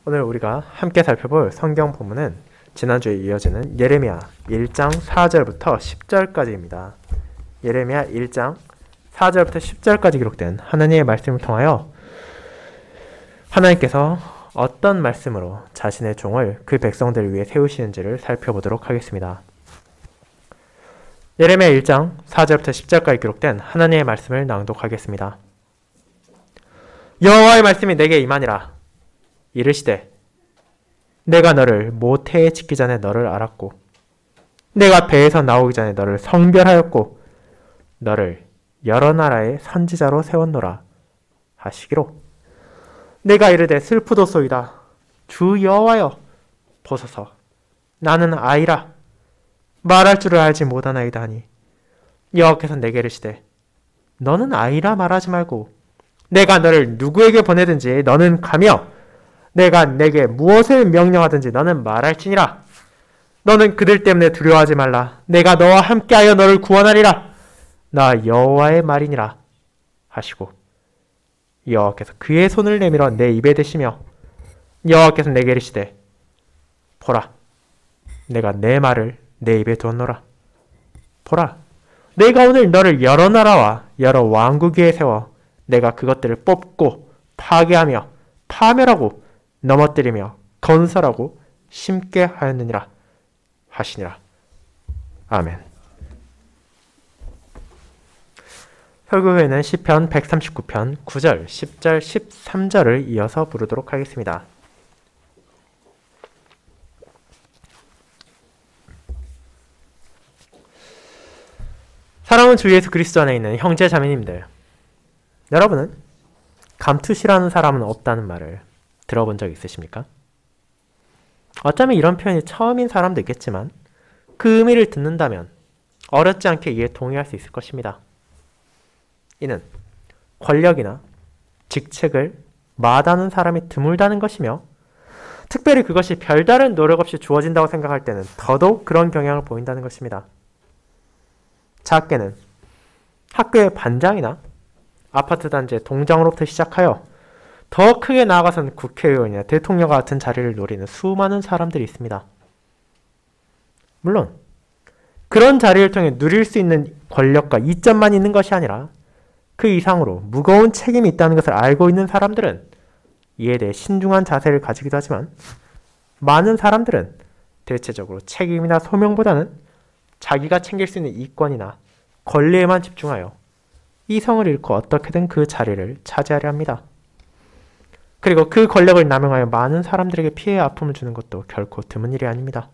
오늘 우리가 함께 살펴볼 성경 본문은 지난주에 이어지는 예레미야 1장 4절부터 10절까지입니다. 예레미야 1장 4절부터 10절까지 기록된 하나님의 말씀을 통하여 하나님께서 어떤 말씀으로 자신의 종을 그 백성들을 위해 세우시는지를 살펴보도록 하겠습니다. 예레미야 1장 4절부터 10절까지 기록된 하나님의 말씀을 낭독하겠습니다. 여호와의 말씀이 내게 임하니라. 이르시되 내가 너를 모태에 짓기 전에 너를 알았고 내가 배에서 나오기 전에 너를 성별하였고 너를 여러 나라의 선지자로 세웠노라 하시기로 내가 이르되 슬프도소이다. 주 여호와여 보소서 나는 아이라 말할 줄을 알지 못하나이다 하니 여호와께서 내게 이르시되 너는 아이라 말하지 말고 내가 너를 누구에게 보내든지 너는 가며 내가 내게 무엇을 명령하든지 너는 말할지니라. 너는 그들 때문에 두려워하지 말라. 내가 너와 함께하여 너를 구원하리라. 나 여호와의 말이니라 하시고 여호와께서 그의 손을 내밀어 내 입에 대시며 여호와께서 내게 이르시되 보라 내가 내 말을 내 입에 두었노라. 보라 내가 오늘 너를 여러 나라와 여러 왕국 위에 세워 내가 그것들을 뽑고 파괴하며 파멸하고 넘어뜨리며 건설하고 심게 하였느니라 하시니라. 아멘. 설교 후에는 시편 139편 9절, 10절, 13절을 이어서 부르도록 하겠습니다. 사랑하는 주 예수 그리스도 안에 있는 형제 자매님들, 여러분은 감투시라는 사람은 없다는 말을 들어본 적 있으십니까? 어쩌면 이런 표현이 처음인 사람도 있겠지만 그 의미를 듣는다면 어렵지 않게 이에 동의할 수 있을 것입니다. 이는 권력이나 직책을 마다하는 사람이 드물다는 것이며 특별히 그것이 별다른 노력 없이 주어진다고 생각할 때는 더더욱 그런 경향을 보인다는 것입니다. 작게는 학교의 반장이나 아파트 단지의 동장으로부터 시작하여 더 크게 나아가서는 국회의원이나 대통령과 같은 자리를 노리는 수많은 사람들이 있습니다. 물론 그런 자리를 통해 누릴 수 있는 권력과 이점만 있는 것이 아니라 그 이상으로 무거운 책임이 있다는 것을 알고 있는 사람들은 이에 대해 신중한 자세를 가지기도 하지만 많은 사람들은 대체적으로 책임이나 소명보다는 자기가 챙길 수 있는 이권이나 권리에만 집중하여 이성을 잃고 어떻게든 그 자리를 차지하려 합니다. 그리고 그 권력을 남용하여 많은 사람들에게 피해와 아픔을 주는 것도 결코 드문 일이 아닙니다.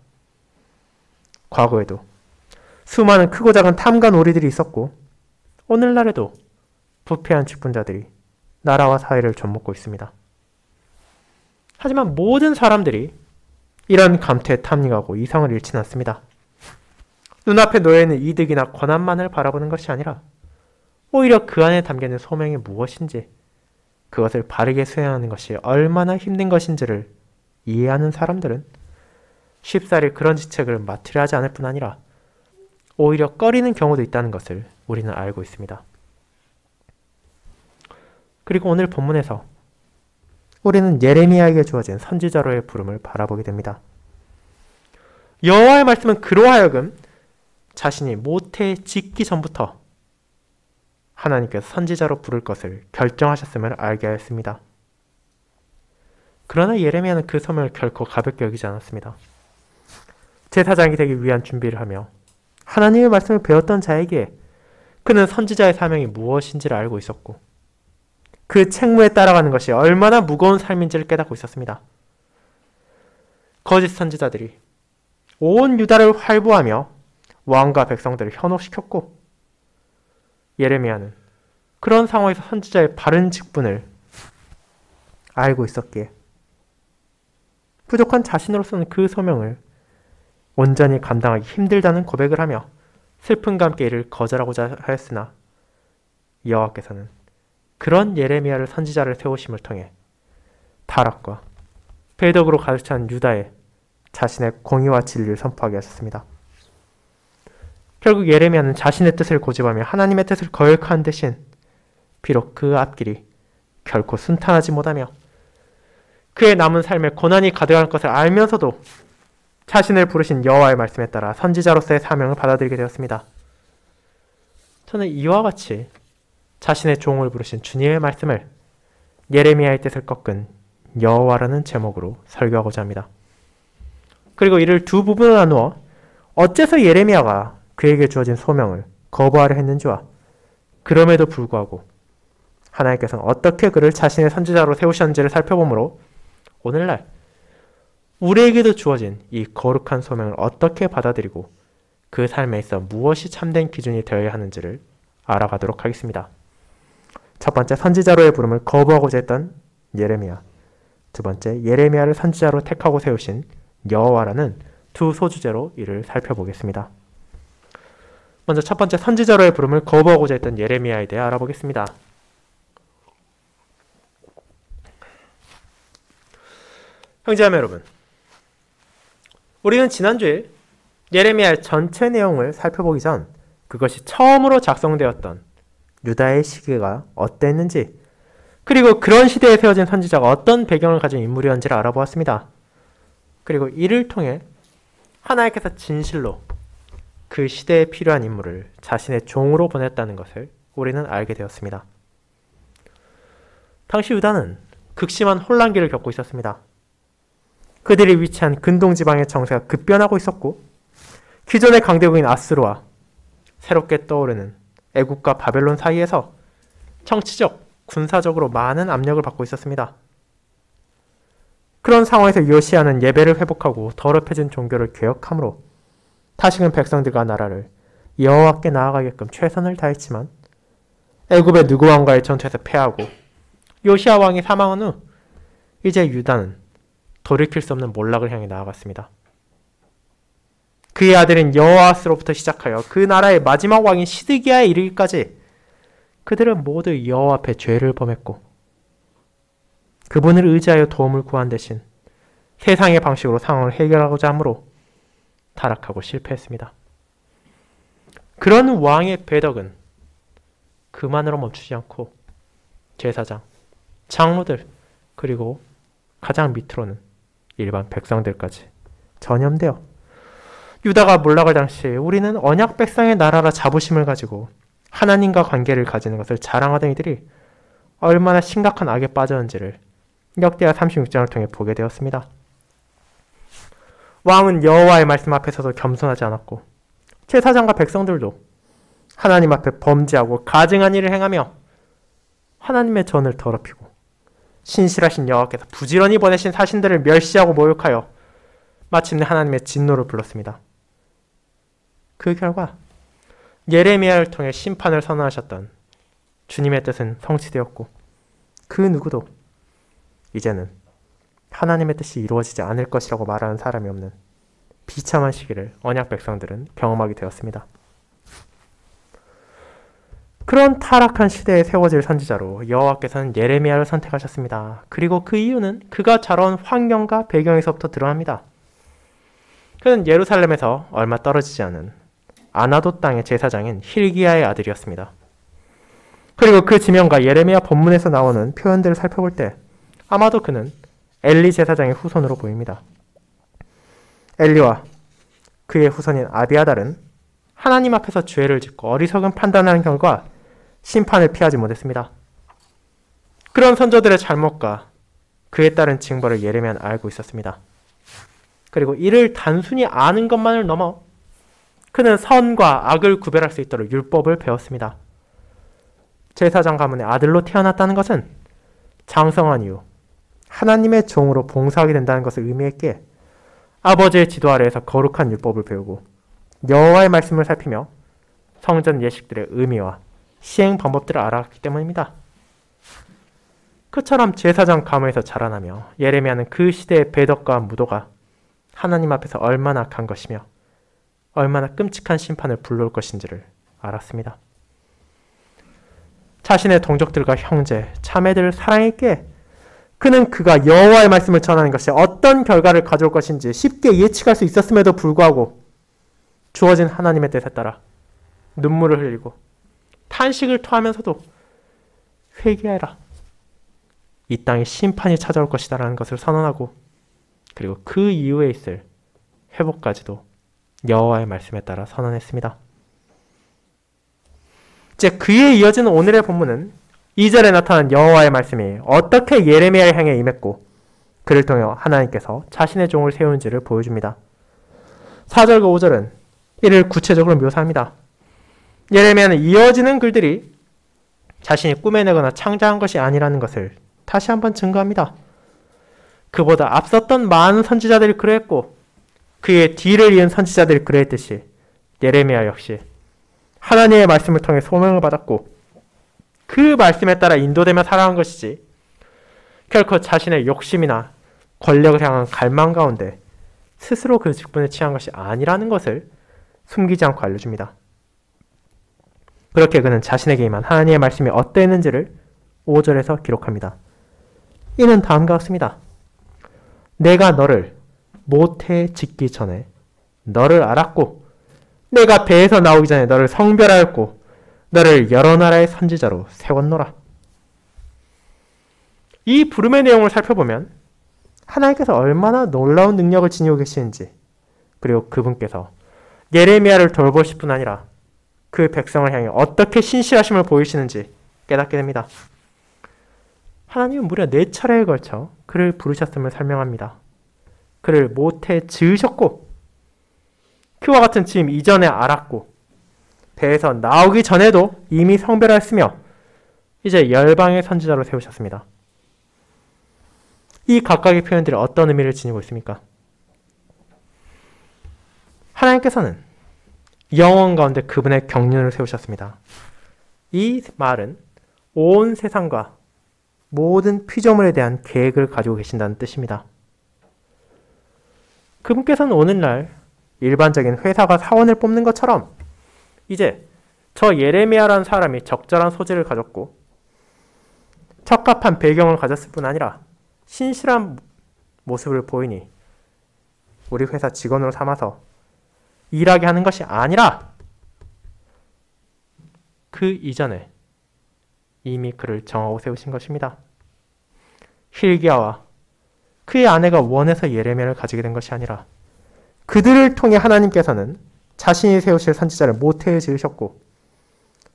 과거에도 수많은 크고 작은 탐관 오리들이 있었고 오늘날에도 부패한 직분자들이 나라와 사회를 좀먹고 있습니다. 하지만 모든 사람들이 이런 감투에 탐닉하고 이성을 잃지는 않습니다. 눈앞에 놓여있는 이득이나 권한만을 바라보는 것이 아니라 오히려 그 안에 담겨있는 소명이 무엇인지 그것을 바르게 수행하는 것이 얼마나 힘든 것인지를 이해하는 사람들은 쉽사리 그런 직책을 맡으려 하지 않을 뿐 아니라 오히려 꺼리는 경우도 있다는 것을 우리는 알고 있습니다. 그리고 오늘 본문에서 우리는 예레미야에게 주어진 선지자로의 부름을 바라보게 됩니다. 여호와의 말씀은 그로 하여금 자신이 모태에 짓기 전부터 하나님께서 선지자로 부를 것을 결정하셨음을 알게 하였습니다. 그러나 예레미야는 그 소명을 결코 가볍게 여기지 않았습니다. 제사장이 되기 위한 준비를 하며 하나님의 말씀을 배웠던 자에게 그는 선지자의 사명이 무엇인지를 알고 있었고 그 책무에 따라가는 것이 얼마나 무거운 삶인지를 깨닫고 있었습니다. 거짓 선지자들이 온 유다를 활보하며 왕과 백성들을 현혹시켰고 예레미야는 그런 상황에서 선지자의 바른 직분을 알고 있었기에 부족한 자신으로서는 그 소명을 온전히 감당하기 힘들다는 고백을 하며 슬픔과 함께 이를 거절하고자 하였으나 여호와께서는 그런 예레미야를 선지자를 세우심을 통해 타락과 배덕으로 가득 찬 유다에 자신의 공의와 진리를 선포하게 하셨습니다. 결국 예레미야는 자신의 뜻을 고집하며 하나님의 뜻을 거역하는 대신 비록 그 앞길이 결코 순탄하지 못하며 그의 남은 삶에 고난이 가득할 것을 알면서도 자신을 부르신 여호와의 말씀에 따라 선지자로서의 사명을 받아들이게 되었습니다. 저는 이와 같이 자신의 종을 부르신 주님의 말씀을 예레미야의 뜻을 꺾은 여호와라는 제목으로 설교하고자 합니다. 그리고 이를 두 부분으로 나누어 어째서 예레미야가 그에게 주어진 소명을 거부하려 했는지와 그럼에도 불구하고 하나님께서는 어떻게 그를 자신의 선지자로 세우셨는지를 살펴보므로 오늘날 우리에게도 주어진 이 거룩한 소명을 어떻게 받아들이고 그 삶에 있어 무엇이 참된 기준이 되어야 하는지를 알아가도록 하겠습니다. 첫 번째, 선지자로의 부름을 거부하고자 했던 예레미야. 두 번째, 예레미야를 선지자로 택하고 세우신 여호와라는 두 소주제로 이를 살펴보겠습니다. 먼저 첫 번째, 선지자로의 부름을 거부하고자 했던 예레미야에 대해 알아보겠습니다. 형제자매 여러분, 우리는 지난주에 예레미야의 전체 내용을 살펴보기 전 그것이 처음으로 작성되었던 유다의 시기가 어땠는지, 그리고 그런 시대에 세워진 선지자가 어떤 배경을 가진 인물이었는지를 알아보았습니다. 그리고 이를 통해 하나님께서 진실로 그 시대에 필요한 인물을 자신의 종으로 보냈다는 것을 우리는 알게 되었습니다. 당시 유다는 극심한 혼란기를 겪고 있었습니다. 그들이 위치한 근동지방의 정세가 급변하고 있었고, 기존의 강대국인 아수르와 새롭게 떠오르는 애국과 바벨론 사이에서 정치적, 군사적으로 많은 압력을 받고 있었습니다. 그런 상황에서 요시야는 예배를 회복하고 더럽혀진 종교를 개혁함으로 다시금 백성들과 나라를 여호와께 나아가게끔 최선을 다했지만 애굽의 느고 왕과의 전투에서 패하고 요시야 왕이 사망한 후 이제 유다는 돌이킬 수 없는 몰락을 향해 나아갔습니다. 그의 아들인 여호아스로부터 시작하여 그 나라의 마지막 왕인 시드기야에 이르기까지 그들은 모두 여호와 앞에 죄를 범했고 그분을 의지하여 도움을 구한 대신 세상의 방식으로 상황을 해결하고자 하므로 타락하고 실패했습니다. 그런 왕의 배덕은 그만으로 멈추지 않고 제사장, 장로들, 그리고 가장 밑으로는 일반 백성들까지 전염되어 유다가 몰락할 당시 우리는 언약 백성의 나라라 자부심을 가지고 하나님과 관계를 가지는 것을 자랑하던 이들이 얼마나 심각한 악에 빠졌는지를 역대하 36장을 통해 보게 되었습니다. 왕은 여호와의 말씀 앞에서도 겸손하지 않았고 제사장과 백성들도 하나님 앞에 범죄하고 가증한 일을 행하며 하나님의 전을 더럽히고 신실하신 여호와께서 부지런히 보내신 사신들을 멸시하고 모욕하여 마침내 하나님의 진노를 불렀습니다. 그 결과 예레미야를 통해 심판을 선언하셨던 주님의 뜻은 성취되었고 그 누구도 이제는 하나님의 뜻이 이루어지지 않을 것이라고 말하는 사람이 없는 비참한 시기를 언약 백성들은 경험하게 되었습니다. 그런 타락한 시대에 세워질 선지자로 여호와께서는 예레미야를 선택하셨습니다. 그리고 그 이유는 그가 자라온 환경과 배경에서부터 드러납니다. 그는 예루살렘에서 얼마 떨어지지 않은 아나도 땅의 제사장인 힐기야의 아들이었습니다. 그리고 그 지명과 예레미야 본문에서 나오는 표현들을 살펴볼 때 아마도 그는 엘리 제사장의 후손으로 보입니다. 엘리와 그의 후손인 아비아달은 하나님 앞에서 죄를 짓고 어리석은 판단하는 결과 심판을 피하지 못했습니다. 그런 선조들의 잘못과 그에 따른 징벌을 예레미야는 알고 있었습니다. 그리고 이를 단순히 아는 것만을 넘어 그는 선과 악을 구별할 수 있도록 율법을 배웠습니다. 제사장 가문의 아들로 태어났다는 것은 장성한 이후 하나님의 종으로 봉사하게 된다는 것을 의미했기에 아버지의 지도 아래에서 거룩한 율법을 배우고 여호와의 말씀을 살피며 성전 예식들의 의미와 시행 방법들을 알았기 때문입니다. 그처럼 제사장 가문에서 자라나며 예레미야는 그 시대의 배덕과 무도가 하나님 앞에서 얼마나 악한 것이며 얼마나 끔찍한 심판을 불러올 것인지를 알았습니다. 자신의 동족들과 형제, 자매들을 사랑했기에 그는 그가 여호와의 말씀을 전하는 것이 어떤 결과를 가져올 것인지 쉽게 예측할 수 있었음에도 불구하고 주어진 하나님의 뜻에 따라 눈물을 흘리고 탄식을 토하면서도 회개하라, 이 땅에 심판이 찾아올 것이다라는 것을 선언하고 그리고 그 이후에 있을 회복까지도 여호와의 말씀에 따라 선언했습니다. 이제 그에 이어지는 오늘의 본문은 2절에 나타난 여호와의 말씀이 어떻게 예레미야를 향해 임했고 그를 통해 하나님께서 자신의 종을 세운지를 보여줍니다. 4절과 5절은 이를 구체적으로 묘사합니다. 예레미야는 이어지는 글들이 자신이 꾸며내거나 창작한 것이 아니라는 것을 다시 한번 증거합니다. 그보다 앞섰던 많은 선지자들이 그러했고 그의 뒤를 이은 선지자들이 그러했듯이 예레미야 역시 하나님의 말씀을 통해 소명을 받았고 그 말씀에 따라 인도되며 살아간 것이지 결코 자신의 욕심이나 권력을 향한 갈망 가운데 스스로 그 직분에 취한 것이 아니라는 것을 숨기지 않고 알려줍니다. 그렇게 그는 자신에게 임한 하나님의 말씀이 어떠했는지를 5절에서 기록합니다. 이는 다음과 같습니다. 내가 너를 모태에 짓기 전에 너를 알았고 내가 배에서 나오기 전에 너를 성별하였고 너를 여러 나라의 선지자로 세웠노라. 이 부름의 내용을 살펴보면 하나님께서 얼마나 놀라운 능력을 지니고 계시는지 그리고 그분께서 예레미야를 돌보실 뿐 아니라 그 백성을 향해 어떻게 신실하심을 보이시는지 깨닫게 됩니다. 하나님은 무려 4차례에 걸쳐 그를 부르셨음을 설명합니다. 그를 모태에 지으셨고 그와 같은 지음 이전에 알았고 배에서 나오기 전에도 이미 성별하였으며 이제 열방의 선지자로 세우셨습니다. 이 각각의 표현들이 어떤 의미를 지니고 있습니까? 하나님께서는 영원 가운데 그분의 경륜을 세우셨습니다. 이 말은 온 세상과 모든 피조물에 대한 계획을 가지고 계신다는 뜻입니다. 그분께서는 오늘날 일반적인 회사가 사원을 뽑는 것처럼 이제 저 예레미야라는 사람이 적절한 소질을 가졌고 적합한 배경을 가졌을 뿐 아니라 신실한 모습을 보이니 우리 회사 직원으로 삼아서 일하게 하는 것이 아니라 그 이전에 이미 그를 정하고 세우신 것입니다. 힐기야와 그의 아내가 원해서 예레미야를 가지게 된 것이 아니라 그들을 통해 하나님께서는 자신이 세우실 선지자를 모태에 지으셨고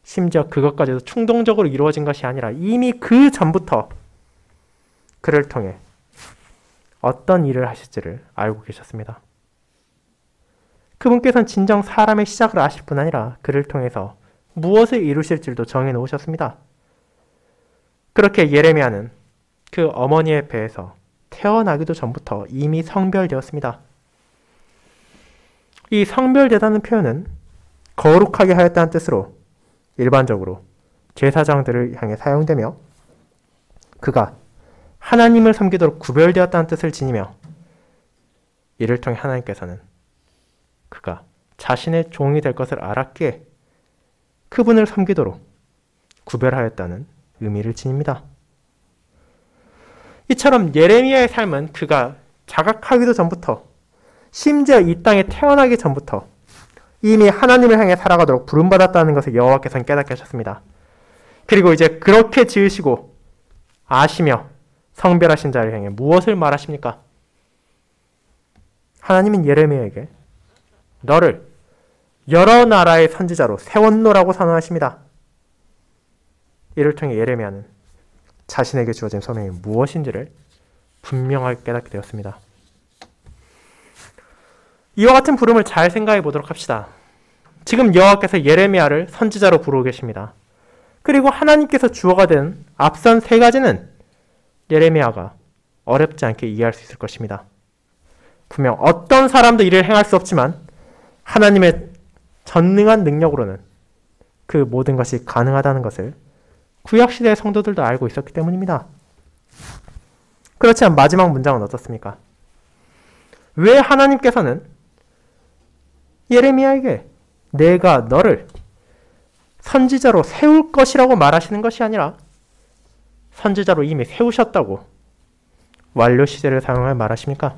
심지어 그것까지도 충동적으로 이루어진 것이 아니라 이미 그 전부터 그를 통해 어떤 일을 하실지를 알고 계셨습니다. 그분께서는 진정 사람의 시작을 아실 뿐 아니라 그를 통해서 무엇을 이루실지도 정해놓으셨습니다. 그렇게 예레미야는 그 어머니의 배에서 태어나기도 전부터 이미 성별되었습니다. 이 성별되다는 표현은 거룩하게 하였다는 뜻으로 일반적으로 제사장들을 향해 사용되며 그가 하나님을 섬기도록 구별되었다는 뜻을 지니며 이를 통해 하나님께서는 그가 자신의 종이 될 것을 알았기에 그분을 섬기도록 구별하였다는 의미를 지닙니다. 이처럼 예레미야의 삶은 그가 자각하기도 전부터 심지어 이 땅에 태어나기 전부터 이미 하나님을 향해 살아가도록 부름받았다는 것을 여호와께서는 깨닫게 하셨습니다. 그리고 이제 그렇게 지으시고 아시며 성별하신 자를 향해 무엇을 말하십니까? 하나님은 예레미야에게 너를 여러 나라의 선지자로 세웠노라고 선언하십니다. 이를 통해 예레미야는 자신에게 주어진 소명이 무엇인지를 분명하게 깨닫게 되었습니다. 이와 같은 부름을 잘 생각해 보도록 합시다. 지금 여호와께서 예레미야를 선지자로 부르고 계십니다. 그리고 하나님께서 주어가 된 앞선 3가지는 예레미야가 어렵지 않게 이해할 수 있을 것입니다. 분명 어떤 사람도 이를 행할 수 없지만 하나님의 전능한 능력으로는 그 모든 것이 가능하다는 것을 구약시대의 성도들도 알고 있었기 때문입니다. 그렇지만 마지막 문장은 어떻습니까? 왜 하나님께서는 예레미야에게 내가 너를 선지자로 세울 것이라고 말하시는 것이 아니라 선지자로 이미 세우셨다고 완료 시제를 사용하여 말하십니까?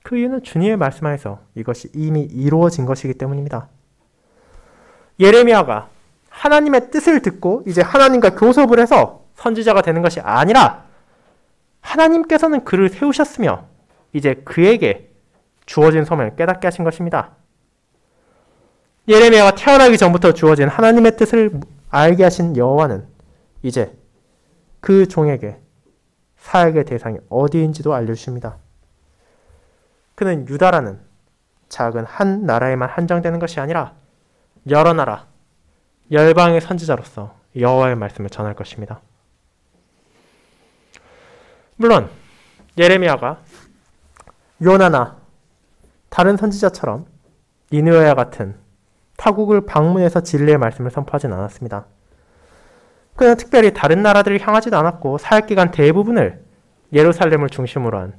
그 이유는 주님의 말씀 안에서 이것이 이미 이루어진 것이기 때문입니다. 예레미야가 하나님의 뜻을 듣고 이제 하나님과 교섭을 해서 선지자가 되는 것이 아니라 하나님께서는 그를 세우셨으며 이제 그에게 주어진 소명을 깨닫게 하신 것입니다. 예레미야가 태어나기 전부터 주어진 하나님의 뜻을 알게 하신 여호와는 이제 그 종에게 사역의 대상이 어디인지도 알려주십니다. 그는 유다라는 작은 한 나라에만 한정되는 것이 아니라 여러 나라, 열방의 선지자로서 여호와의 말씀을 전할 것입니다. 물론 예레미야가 요나나 다른 선지자처럼 니느웨와 같은 타국을 방문해서 진리의 말씀을 선포하진 않았습니다. 그는 특별히 다른 나라들을 향하지도 않았고 사역기간 대부분을 예루살렘을 중심으로 한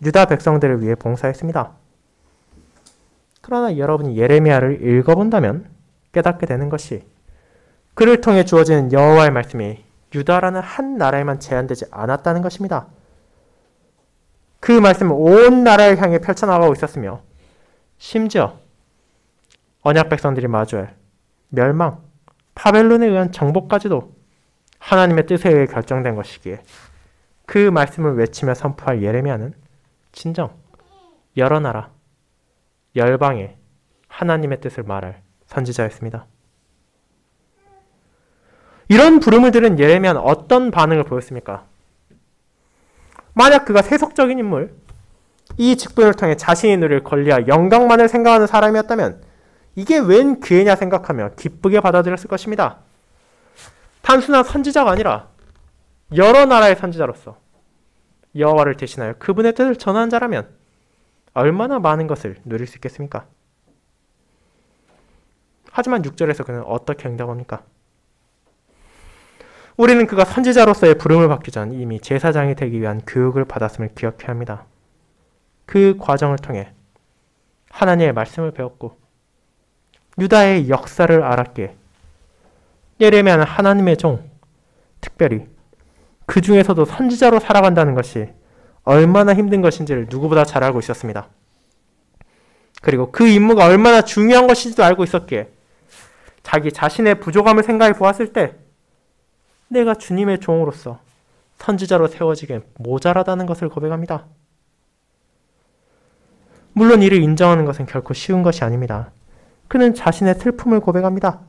유다 백성들을 위해 봉사했습니다. 그러나 여러분이 예레미야를 읽어본다면 깨닫게 되는 것이 그를 통해 주어지는 여호와의 말씀이 유다라는 한 나라에만 제한되지 않았다는 것입니다. 그 말씀은 온 나라를 향해 펼쳐나가고 있었으며 심지어 언약 백성들이 마주할 멸망, 바벨론에 의한 정복까지도 하나님의 뜻에 의해 결정된 것이기에 그 말씀을 외치며 선포할 예레미야는 진정 여러 나라, 열방에 하나님의 뜻을 말할 선지자였습니다. 이런 부름을 들은 예레미야는 어떤 반응을 보였습니까? 만약 그가 세속적인 인물, 이 직분을 통해 자신이 누릴 권리와 영광만을 생각하는 사람이었다면 이게 웬 기회냐 생각하며 기쁘게 받아들였을 것입니다. 단순한 선지자가 아니라 여러 나라의 선지자로서 여호와를 대신하여 그분의 뜻을 전하는 자라면 얼마나 많은 것을 누릴 수 있겠습니까? 하지만 6절에서 그는 어떻게 응답합니까? 우리는 그가 선지자로서의 부름을 받기 전 이미 제사장이 되기 위한 교육을 받았음을 기억해야 합니다. 그 과정을 통해 하나님의 말씀을 배웠고 유다의 역사를 알았기에 예레미야는 하나님의 종, 특별히 그 중에서도 선지자로 살아간다는 것이 얼마나 힘든 것인지를 누구보다 잘 알고 있었습니다. 그리고 그 임무가 얼마나 중요한 것인지도 알고 있었기에 자기 자신의 부족함을 생각해 보았을 때 내가 주님의 종으로서 선지자로 세워지기엔 모자라다는 것을 고백합니다. 물론 이를 인정하는 것은 결코 쉬운 것이 아닙니다. 그는 자신의 슬픔을 고백합니다.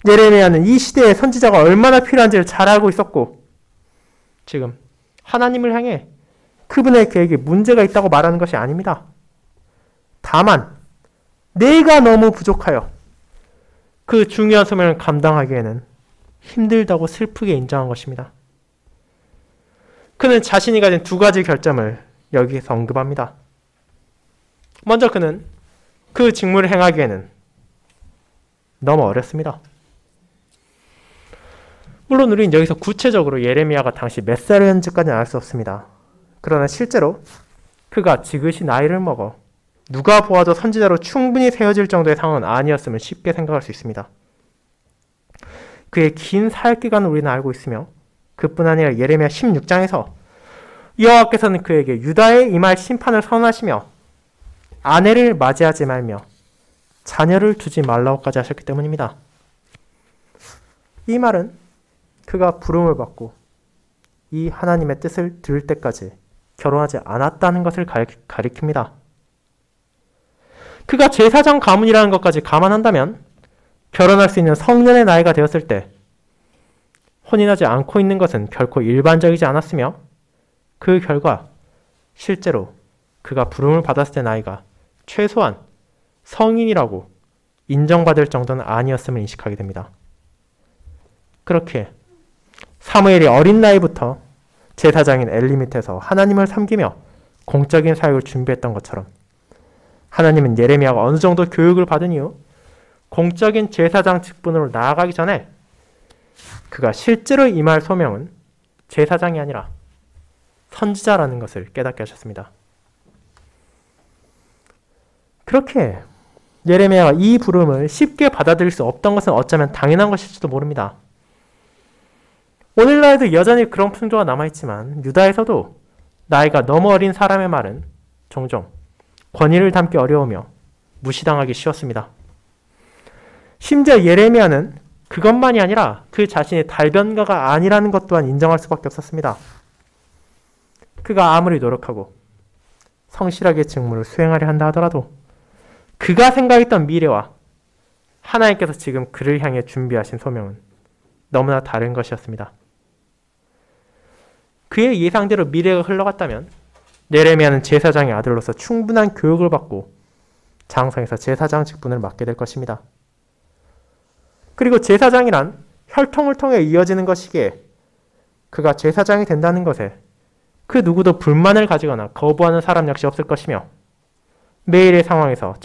예레미야는 이 시대에 선지자가 얼마나 필요한지를 잘 알고 있었고 지금 하나님을 향해 그분의 계획에 문제가 있다고 말하는 것이 아닙니다. 다만 내가 너무 부족하여 그 중요한 소명을 감당하기에는 힘들다고 슬프게 인정한 것입니다. 그는 자신이 가진 두 가지 결점을 여기에서 언급합니다. 먼저 그는 그 직무를 행하기에는 너무 어렵습니다. 물론 우리는 여기서 구체적으로 예레미야가 당시 몇 살이었는지까지는 알 수 없습니다. 그러나 실제로 그가 지긋이 나이를 먹어 누가 보아도 선지자로 충분히 세워질 정도의 상황은 아니었음을 쉽게 생각할 수 있습니다. 그의 긴 사역기간을 우리는 알고 있으며 그뿐 아니라 예레미야 16장에서 여호와께서는 그에게 유다에 임할 심판을 선언하시며 아내를 맞이하지 말며 자녀를 두지 말라고까지 하셨기 때문입니다. 이 말은 그가 부름을 받고 이 하나님의 뜻을 들을 때까지 결혼하지 않았다는 것을 가리킵니다. 그가 제사장 가문이라는 것까지 감안한다면 결혼할 수 있는 성년의 나이가 되었을 때 혼인하지 않고 있는 것은 결코 일반적이지 않았으며 그 결과 실제로 그가 부름을 받았을 때 나이가 최소한 성인이라고 인정받을 정도는 아니었음을 인식하게 됩니다. 그렇게 사무엘이 어린 나이부터 제사장인 엘리 밑에서 하나님을 섬기며 공적인 사역을 준비했던 것처럼 하나님은 예레미야가 어느 정도 교육을 받은 이후 공적인 제사장 직분으로 나아가기 전에 그가 실제로 임할 소명은 제사장이 아니라 선지자라는 것을 깨닫게 하셨습니다. 그렇게 예레미야가 이 부름을 쉽게 받아들일 수 없던 것은 어쩌면 당연한 것일지도 모릅니다. 오늘날에도 여전히 그런 풍조가 남아있지만 유다에서도 나이가 너무 어린 사람의 말은 종종 권위를 담기 어려우며 무시당하기 쉬웠습니다. 심지어 예레미야는 그것만이 아니라 그 자신이 달변가가 아니라는 것 또한 인정할 수밖에 없었습니다. 그가 아무리 노력하고 성실하게 직무를 수행하려 한다 하더라도 그가 생각했던 미래와 하나님께서 지금 그를 향해 준비하신 소명은 너무나 다른 것이었습니다. 그의 예상대로 미래가 흘러갔다면 예레미야는 제사장의 아들로서 충분한 교육을 받고 장성에서 제사장 직분을 맡게 될 것입니다. 그리고 제사장이란 혈통을 통해 이어지는 것이기에 그가 제사장이 된다는 것에 그 누구도 불만을 가지거나 거부하는 사람 역시 없을 것이며 매일의 상황에서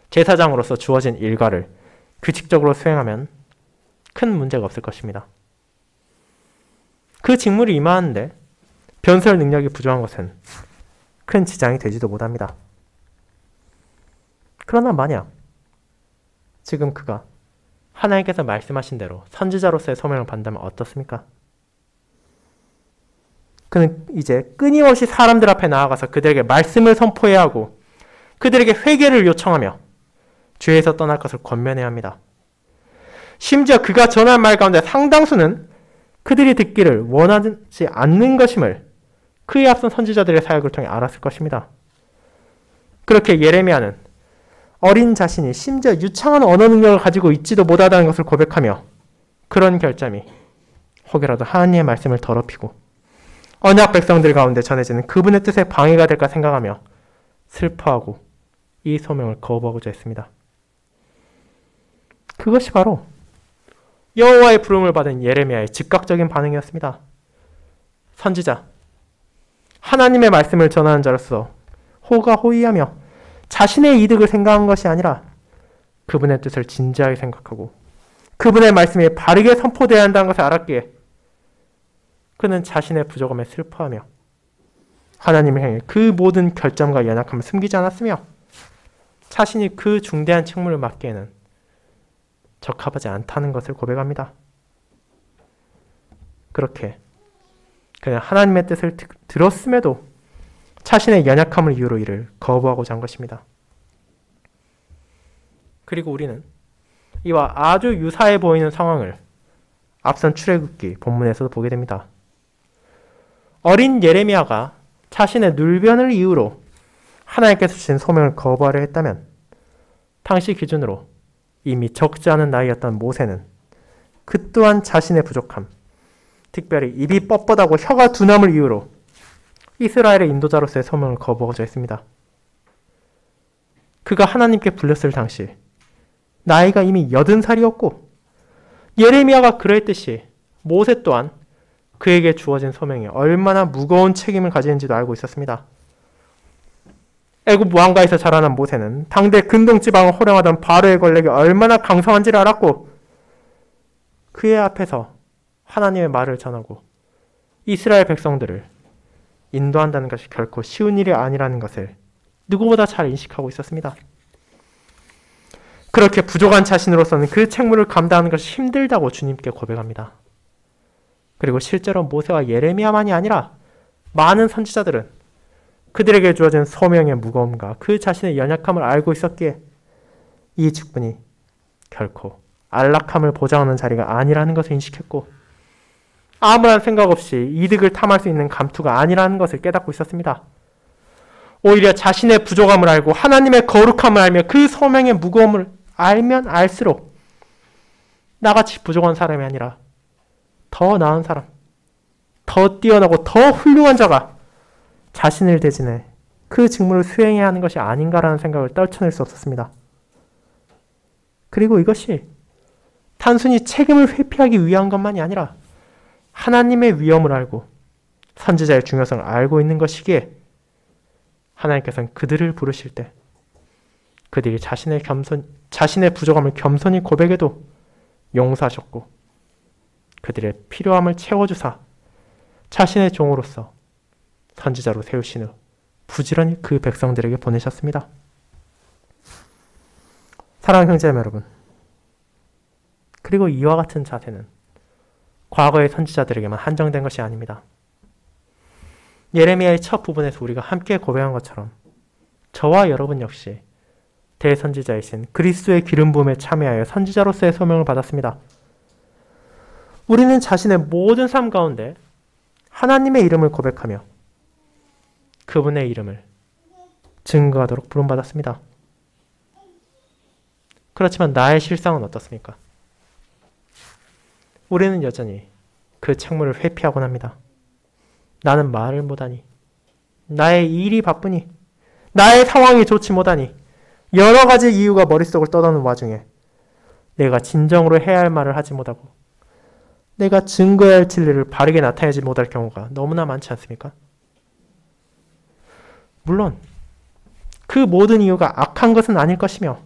제사장으로서 주어진 일과를 규칙적으로 수행하면 큰 문제가 없을 것입니다. 그 직무를 임하는데 변설 능력이 부족한 것은 큰 지장이 되지도 못합니다. 그러나 만약 지금 그가 하나님께서 말씀하신 대로 선지자로서의 소명을 받는다면 어떻습니까? 그는 이제 끊임없이 사람들 앞에 나아가서 그들에게 말씀을 선포해야 하고 그들에게 회개를 요청하며 죄에서 떠날 것을 권면해야 합니다. 심지어 그가 전한 말 가운데 상당수는 그들이 듣기를 원하지 않는 것임을 그에 앞선 선지자들의 사역을 통해 알았을 것입니다. 그렇게 예레미야는 어린 자신이 심지어 유창한 언어 능력을 가지고 있지도 못하다는 것을 고백하며 그런 결점이 혹여라도 하나님의 말씀을 더럽히고 언약 백성들 가운데 전해지는 그분의 뜻에 방해가 될까 생각하며 슬퍼하고 이 소명을 거부하고자 했습니다. 그것이 바로 여호와의 부름을 받은 예레미야의 즉각적인 반응이었습니다. 선지자, 하나님의 말씀을 전하는 자로서 호가호위하며 자신의 이득을 생각한 것이 아니라 그분의 뜻을 진지하게 생각하고 그분의 말씀이 바르게 선포되어야 한다는 것을 알았기에 그는 자신의 부족함에 슬퍼하며 하나님을 향해 그 모든 결점과 연약함을 숨기지 않았으며 자신이 그 중대한 책무를 맡기에는 적합하지 않다는 것을 고백합니다. 그렇게 그는 하나님의 뜻을 들었음에도 자신의 연약함을 이유로 이를 거부하고자 한 것입니다. 그리고 우리는 이와 아주 유사해 보이는 상황을 앞선 출애굽기 본문에서도 보게 됩니다. 어린 예레미야가 자신의 눌변을 이유로 하나님께서 주신 소명을 거부하려 했다면 당시 기준으로 이미 적지 않은 나이였던 모세는 그 또한 자신의 부족함, 특별히 입이 뻣뻣하고 혀가 둔함을 이유로 이스라엘의 인도자로서의 소명을 거부하고자 했습니다. 그가 하나님께 불렸을 당시 나이가 이미 80살이었고 예레미야가 그러했듯이 모세 또한 그에게 주어진 소명이 얼마나 무거운 책임을 가지는지도 알고 있었습니다. 애굽 왕가에서 자라난 모세는 당대 근동지방을 호령하던 바로의 권력이 얼마나 강성한지를 알았고 그의 앞에서 하나님의 말을 전하고 이스라엘 백성들을 인도한다는 것이 결코 쉬운 일이 아니라는 것을 누구보다 잘 인식하고 있었습니다. 그렇게 부족한 자신으로서는 그 책무를 감당하는 것이 힘들다고 주님께 고백합니다. 그리고 실제로 모세와 예레미야만이 아니라 많은 선지자들은 그들에게 주어진 소명의 무거움과 그 자신의 연약함을 알고 있었기에 이 직분이 결코 안락함을 보장하는 자리가 아니라는 것을 인식했고 아무런 생각 없이 이득을 탐할 수 있는 감투가 아니라는 것을 깨닫고 있었습니다. 오히려 자신의 부족함을 알고 하나님의 거룩함을 알며 그 소명의 무거움을 알면 알수록 나같이 부족한 사람이 아니라 더 나은 사람, 더 뛰어나고 더 훌륭한 자가 자신을 대신해 그 직무를 수행해야 하는 것이 아닌가라는 생각을 떨쳐낼 수 없었습니다. 그리고 이것이 단순히 책임을 회피하기 위한 것만이 아니라 하나님의 위엄을 알고 선지자의 중요성을 알고 있는 것이기에 하나님께서는 그들을 부르실 때 그들이 자신의 부족함을 겸손히 고백해도 용서하셨고 그들의 필요함을 채워주사 자신의 종으로서 선지자로 세우신 후 부지런히 그 백성들에게 보내셨습니다. 사랑하는 형제자매 여러분, 그리고 이와 같은 자세는 과거의 선지자들에게만 한정된 것이 아닙니다. 예레미야의 첫 부분에서 우리가 함께 고백한 것처럼 저와 여러분 역시 대선지자이신 그리스도의 기름 부음에 참여하여 선지자로서의 소명을 받았습니다. 우리는 자신의 모든 삶 가운데 하나님의 이름을 고백하며 그분의 이름을 증거하도록 부름받았습니다. 그렇지만 나의 실상은 어떻습니까? 우리는 여전히 그 책무를 회피하곤 합니다. 나는 말을 못하니, 나의 일이 바쁘니, 나의 상황이 좋지 못하니, 여러 가지 이유가 머릿속을 떠도는 와중에 내가 진정으로 해야 할 말을 하지 못하고 내가 증거해야 할 진리를 바르게 나타내지 못할 경우가 너무나 많지 않습니까? 물론 그 모든 이유가 악한 것은 아닐 것이며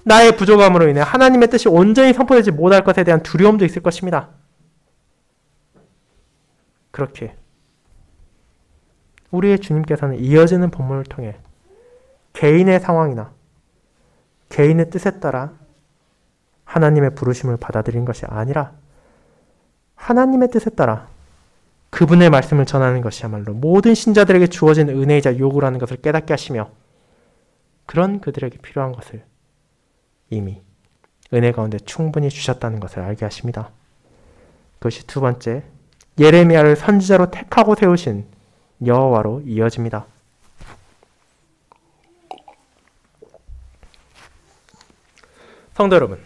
나의 부족함으로 인해 하나님의 뜻이 온전히 선포되지 못할 것에 대한 두려움도 있을 것입니다. 그렇게 우리의 주님께서는 이어지는 본문을 통해 개인의 상황이나 개인의 뜻에 따라 하나님의 부르심을 받아들인 것이 아니라 하나님의 뜻에 따라 그분의 말씀을 전하는 것이야말로 모든 신자들에게 주어진 은혜이자 요구라는 것을 깨닫게 하시며 그런 그들에게 필요한 것을 이미 은혜 가운데 충분히 주셨다는 것을 알게 하십니다. 그것이 두 번째, 예레미야를 선지자로 택하고 세우신 여호와로 이어집니다. 성도 여러분,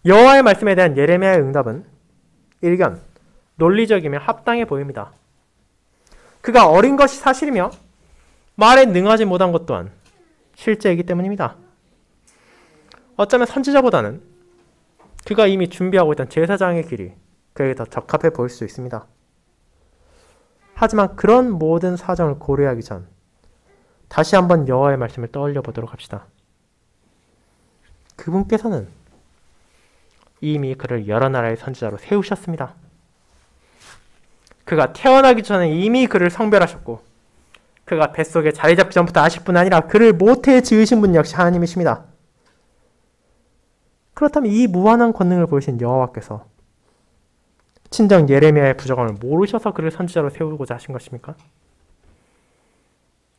여호와의 말씀에 대한 예레미야의 응답은 일견 논리적이며 합당해 보입니다. 그가 어린 것이 사실이며 말에 능하지 못한 것 또한 실제이기 때문입니다. 어쩌면 선지자보다는 그가 이미 준비하고 있던 제사장의 길이 그에게 더 적합해 보일 수 있습니다. 하지만 그런 모든 사정을 고려하기 전 다시 한번 여호와의 말씀을 떠올려 보도록 합시다. 그분께서는 이미 그를 여러 나라의 선지자로 세우셨습니다. 그가 태어나기 전에 이미 그를 성별하셨고 그가 뱃속에 자리 잡기 전부터 아실 뿐 아니라 그를 모태에 지으신 분 역시 하나님이십니다. 그렇다면 이 무한한 권능을 보이신 여호와께서 친정 예레미야의 부족함을 모르셔서 그를 선지자로 세우고자 하신 것입니까?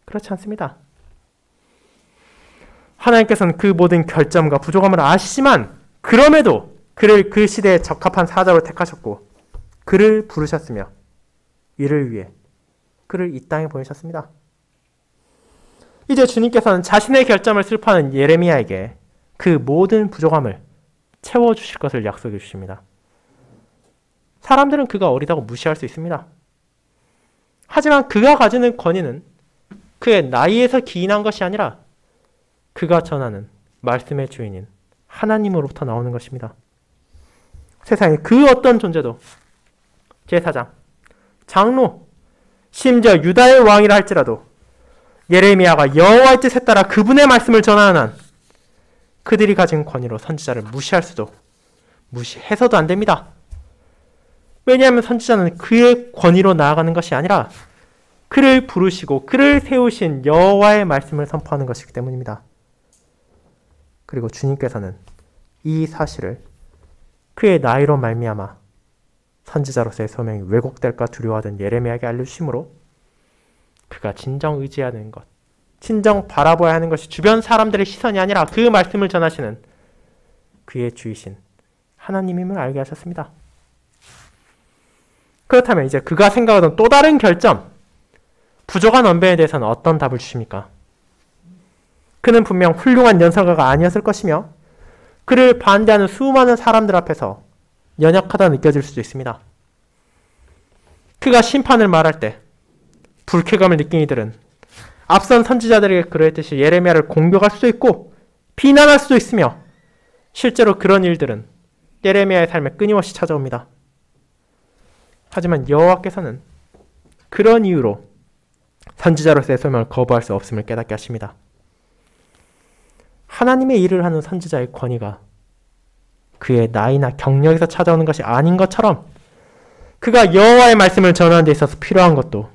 그렇지 않습니다. 하나님께서는 그 모든 결점과 부족함을 아시지만 그럼에도 그를 그 시대에 적합한 사자로 택하셨고 그를 부르셨으며 이를 위해 그를 이 땅에 보내셨습니다. 이제 주님께서는 자신의 결점을 슬퍼하는 예레미야에게 그 모든 부족함을 채워주실 것을 약속해 주십니다. 사람들은 그가 어리다고 무시할 수 있습니다. 하지만 그가 가지는 권위는 그의 나이에서 기인한 것이 아니라 그가 전하는 말씀의 주인인 하나님으로부터 나오는 것입니다. 세상에 그 어떤 존재도 제사장, 장로, 심지어 유다의 왕이라 할지라도 예레미야가 여호와의 뜻에 따라 그분의 말씀을 전하는 한 그들이 가진 권위로 선지자를 무시해서도 안 됩니다. 왜냐하면 선지자는 그의 권위로 나아가는 것이 아니라 그를 부르시고 그를 세우신 여호와의 말씀을 선포하는 것이기 때문입니다. 그리고 주님께서는 이 사실을 그의 나이로 말미암아 선지자로서의 소명이 왜곡될까 두려워하던 예레미야에게 알려주심으로 그가 진정 의지하는 것, 진정 바라보아야 하는 것이 주변 사람들의 시선이 아니라 그 말씀을 전하시는 그의 주이신 하나님임을 알게 하셨습니다. 그렇다면 이제 그가 생각하던 또 다른 결점, 부족한 언변에 대해서는 어떤 답을 주십니까? 그는 분명 훌륭한 연설가가 아니었을 것이며 그를 반대하는 수많은 사람들 앞에서 연약하다 느껴질 수도 있습니다. 그가 심판을 말할 때 불쾌감을 느낀 이들은 앞선 선지자들에게 그러했듯이 예레미야를 공격할 수도 있고 비난할 수도 있으며 실제로 그런 일들은 예레미야의 삶에 끊임없이 찾아옵니다. 하지만 여호와께서는 그런 이유로 선지자로서의 소명을 거부할 수 없음을 깨닫게 하십니다. 하나님의 일을 하는 선지자의 권위가 그의 나이나 경력에서 찾아오는 것이 아닌 것처럼 그가 여호와의 말씀을 전하는 데 있어서 필요한 것도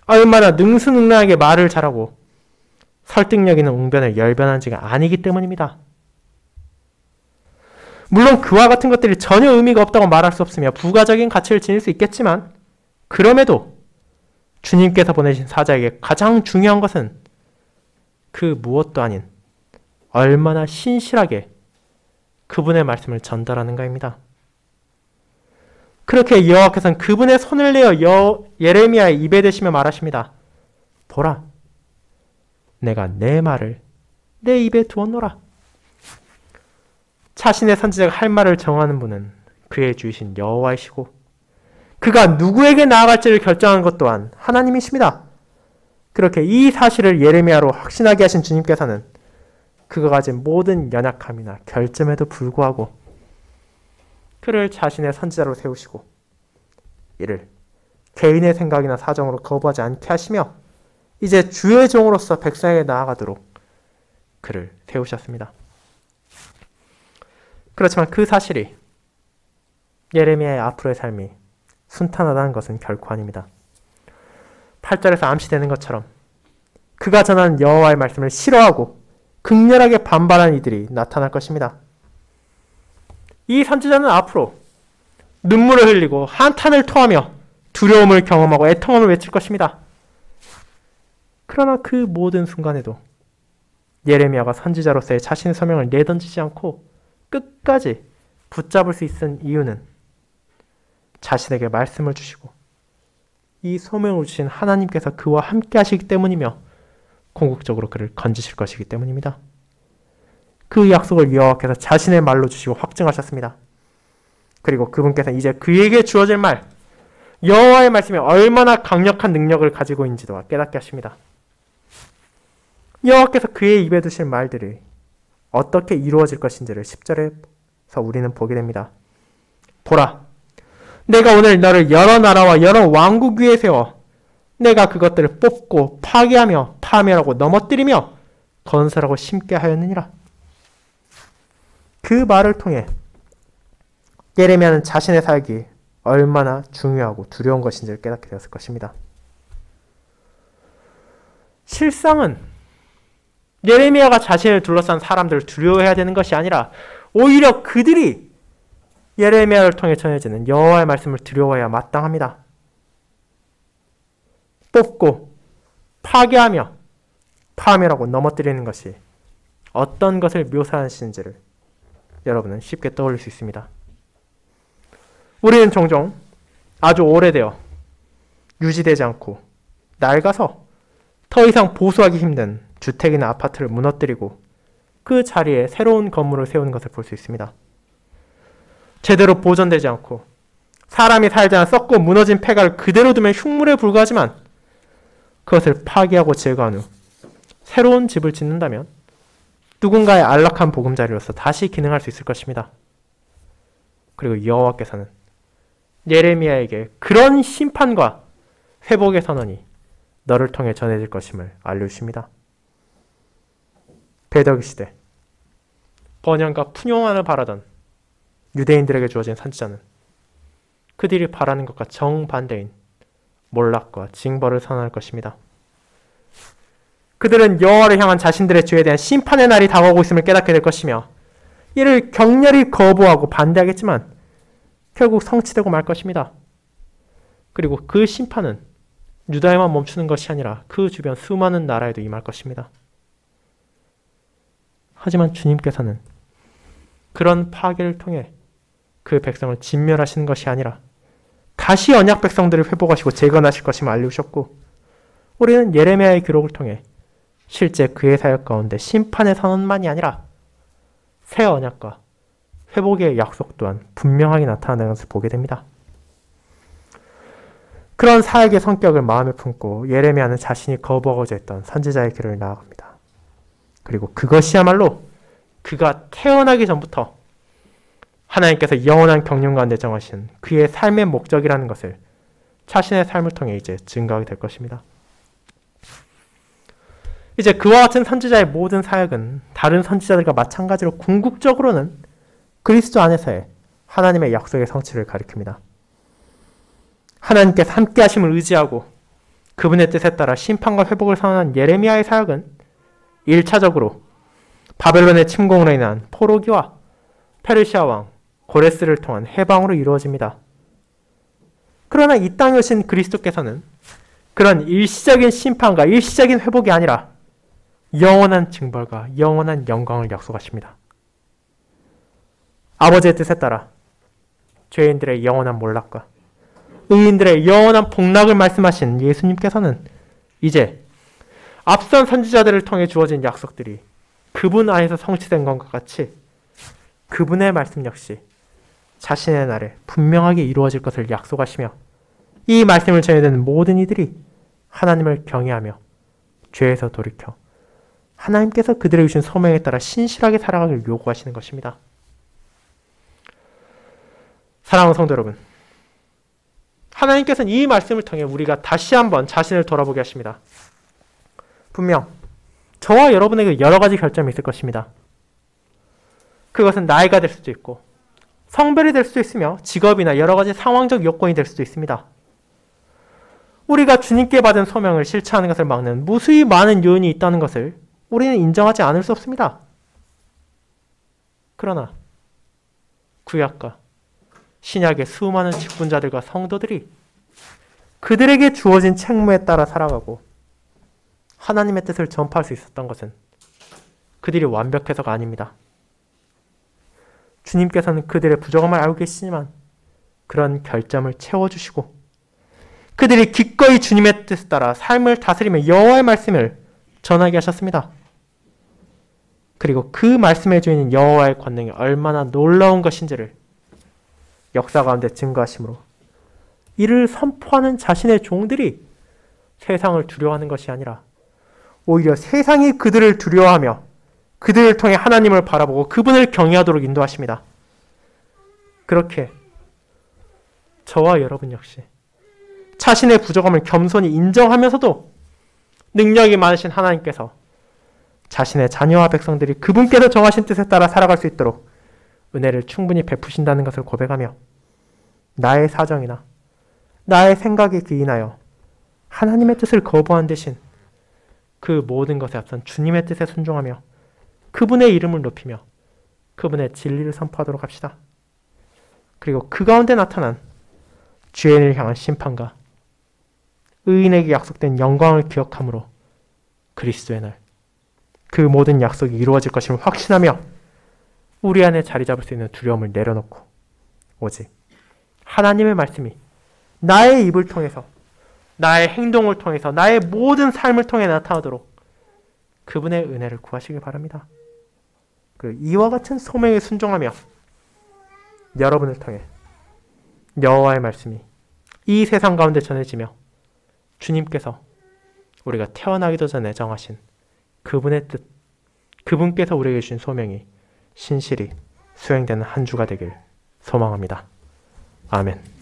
얼마나 능수능란하게 말을 잘하고 설득력 있는 웅변을 열변한지가 아니기 때문입니다. 물론 그와 같은 것들이 전혀 의미가 없다고 말할 수 없으며 부가적인 가치를 지닐 수 있겠지만 그럼에도 주님께서 보내신 사자에게 가장 중요한 것은 그 무엇도 아닌 얼마나 신실하게 그분의 말씀을 전달하는가입니다. 그렇게 여호와께서는 그분의 손을 내어 예레미야의 입에 대시며 말하십니다. 보라, 내가 내 말을 내 입에 두었노라. 자신의 선지자가 할 말을 정하는 분은 그의 주이신 여호와이시고 그가 누구에게 나아갈지를 결정하는 것 또한 하나님이십니다. 그렇게 이 사실을 예레미야로 확신하게 하신 주님께서는 그가 가진 모든 연약함이나 결점에도 불구하고 그를 자신의 선지자로 세우시고 이를 개인의 생각이나 사정으로 거부하지 않게 하시며 이제 주의 종으로서 백성에게 나아가도록 그를 세우셨습니다. 그렇지만 그 사실이 예레미야의 앞으로의 삶이 순탄하다는 것은 결코 아닙니다. 8절에서 암시되는 것처럼 그가 전하는 여호와의 말씀을 싫어하고 극렬하게 반발하는 이들이 나타날 것입니다. 이 선지자는 앞으로 눈물을 흘리고 한탄을 토하며 두려움을 경험하고 애통함을 외칠 것입니다. 그러나 그 모든 순간에도 예레미야가 선지자로서의 자신의 소명을 내던지지 않고 끝까지 붙잡을 수 있는 이유는 자신에게 말씀을 주시고 이 소명을 주신 하나님께서 그와 함께 하시기 때문이며 궁극적으로 그를 건지실 것이기 때문입니다. 그 약속을 여호와께서 자신의 말로 주시고 확증하셨습니다. 그리고 그분께서 이제 그에게 주어질 말, 여호와의 말씀이 얼마나 강력한 능력을 가지고 있는지도 깨닫게 하십니다. 여호와께서 그의 입에 두실 말들이 어떻게 이루어질 것인지를 10절에서 우리는 보게 됩니다. 보라, 내가 오늘 너를 여러 나라와 여러 왕국 위에 세워 내가 그것들을 뽑고 파괴하며 파멸하고 넘어뜨리며 건설하고 심게 하였느니라. 그 말을 통해 예레미야는 자신의 사역이 얼마나 중요하고 두려운 것인지를 깨닫게 되었을 것입니다. 실상은 예레미야가 자신을 둘러싼 사람들을 두려워해야 되는 것이 아니라 오히려 그들이 예레미야를 통해 전해지는 여호와의 말씀을 두려워해야 마땅합니다. 뽑고 파괴하며 파멸하고 넘어뜨리는 것이 어떤 것을 묘사하시는지를 여러분은 쉽게 떠올릴 수 있습니다. 우리는 종종 아주 오래되어 유지되지 않고 낡아서 더 이상 보수하기 힘든 주택이나 아파트를 무너뜨리고 그 자리에 새로운 건물을 세우는 것을 볼 수 있습니다. 제대로 보존되지 않고 사람이 살지 않아 썩고 무너진 폐가를 그대로 두면 흉물에 불과하지만 그것을 파괴하고 제거한 후 새로운 집을 짓는다면 누군가의 안락한 보금자리로서 다시 기능할 수 있을 것입니다. 그리고 여호와께서는 예레미야에게 그런 심판과 회복의 선언이 너를 통해 전해질 것임을 알려주십니다. 배더기 시대 번영과 풍요만을 바라던 유대인들에게 주어진 선지자는 그들이 바라는 것과 정반대인 몰락과 징벌을 선언할 것입니다. 그들은 여호와를 향한 자신들의 죄에 대한 심판의 날이 다가오고 있음을 깨닫게 될 것이며 이를 격렬히 거부하고 반대하겠지만 결국 성취되고 말 것입니다. 그리고 그 심판은 유다에만 멈추는 것이 아니라 그 주변 수많은 나라에도 임할 것입니다. 하지만 주님께서는 그런 파괴를 통해 그 백성을 진멸하시는 것이 아니라 다시 언약 백성들을 회복하시고 재건하실 것임을 알려주셨고 우리는 예레미야의 기록을 통해 실제 그의 사역 가운데 심판의 선언만이 아니라 새 언약과 회복의 약속 또한 분명하게 나타나는 것을 보게 됩니다. 그런 사역의 성격을 마음에 품고 예레미야는 자신이 거부하고자 했던 선지자의 길을 나아갑니다. 그리고 그것이야말로 그가 태어나기 전부터 하나님께서 영원한 경륜 가운데 정하신 그의 삶의 목적이라는 것을 자신의 삶을 통해 이제 증거하게 될 것입니다. 이제 그와 같은 선지자의 모든 사역은 다른 선지자들과 마찬가지로 궁극적으로는 그리스도 안에서의 하나님의 약속의 성취를 가리킵니다. 하나님께서 함께 하심을 의지하고 그분의 뜻에 따라 심판과 회복을 선언한 예레미야의 사역은 1차적으로 바벨론의 침공으로 인한 포로기와 페르시아 왕 고레스를 통한 해방으로 이루어집니다. 그러나 이 땅에 오신 그리스도께서는 그런 일시적인 심판과 일시적인 회복이 아니라 영원한 징벌과 영원한 영광을 약속하십니다. 아버지의 뜻에 따라 죄인들의 영원한 몰락과 의인들의 영원한 복락을 말씀하신 예수님께서는 이제 앞선 선지자들을 통해 주어진 약속들이 그분 안에서 성취된 것과 같이 그분의 말씀 역시 자신의 날에 분명하게 이루어질 것을 약속하시며 이 말씀을 전해듣는 모든 이들이 하나님을 경외하며 죄에서 돌이켜 하나님께서 그들에게 주신 소명에 따라 신실하게 살아가기를 요구하시는 것입니다. 사랑하는 성도 여러분, 하나님께서는 이 말씀을 통해 우리가 다시 한번 자신을 돌아보게 하십니다. 분명 저와 여러분에게 여러 가지 결점이 있을 것입니다. 그것은 나이가 될 수도 있고 성별이 될 수도 있으며 직업이나 여러 가지 상황적 요건이 될 수도 있습니다. 우리가 주님께 받은 소명을 실천하는 것을 막는 무수히 많은 요인이 있다는 것을 우리는 인정하지 않을 수 없습니다. 그러나 구약과 신약의 수많은 직분자들과 성도들이 그들에게 주어진 책무에 따라 살아가고 하나님의 뜻을 전파할 수 있었던 것은 그들이 완벽해서가 아닙니다. 주님께서는 그들의 부족함을 알고 계시지만 그런 결점을 채워주시고 그들이 기꺼이 주님의 뜻에 따라 삶을 다스리며 여호와의 말씀을 전하게 하셨습니다. 그리고 그 말씀의 주인인 여호와의 권능이 얼마나 놀라운 것인지를 역사 가운데 증거하심으로 이를 선포하는 자신의 종들이 세상을 두려워하는 것이 아니라 오히려 세상이 그들을 두려워하며 그들을 통해 하나님을 바라보고 그분을 경외하도록 인도하십니다. 그렇게 저와 여러분 역시 자신의 부족함을 겸손히 인정하면서도 능력이 많으신 하나님께서 자신의 자녀와 백성들이 그분께서 정하신 뜻에 따라 살아갈 수 있도록 은혜를 충분히 베푸신다는 것을 고백하며 나의 사정이나 나의 생각에 기인하여 하나님의 뜻을 거부한 대신 그 모든 것에 앞선 주님의 뜻에 순종하며 그분의 이름을 높이며 그분의 진리를 선포하도록 합시다. 그리고 그 가운데 나타난 죄인을 향한 심판과 의인에게 약속된 영광을 기억함으로 그리스도의 날 그 모든 약속이 이루어질 것임을 확신하며 우리 안에 자리 잡을 수 있는 두려움을 내려놓고 오직 하나님의 말씀이 나의 입을 통해서 나의 행동을 통해서 나의 모든 삶을 통해 나타나도록 그분의 은혜를 구하시길 바랍니다. 그 이와 같은 소명에 순종하며 여러분을 통해 여호와의 말씀이 이 세상 가운데 전해지며 주님께서 우리가 태어나기도 전에 정하신 그분의 뜻, 그분께서 우리에게 주신 소명이 신실히 수행되는 한 주가 되길 소망합니다. 아멘.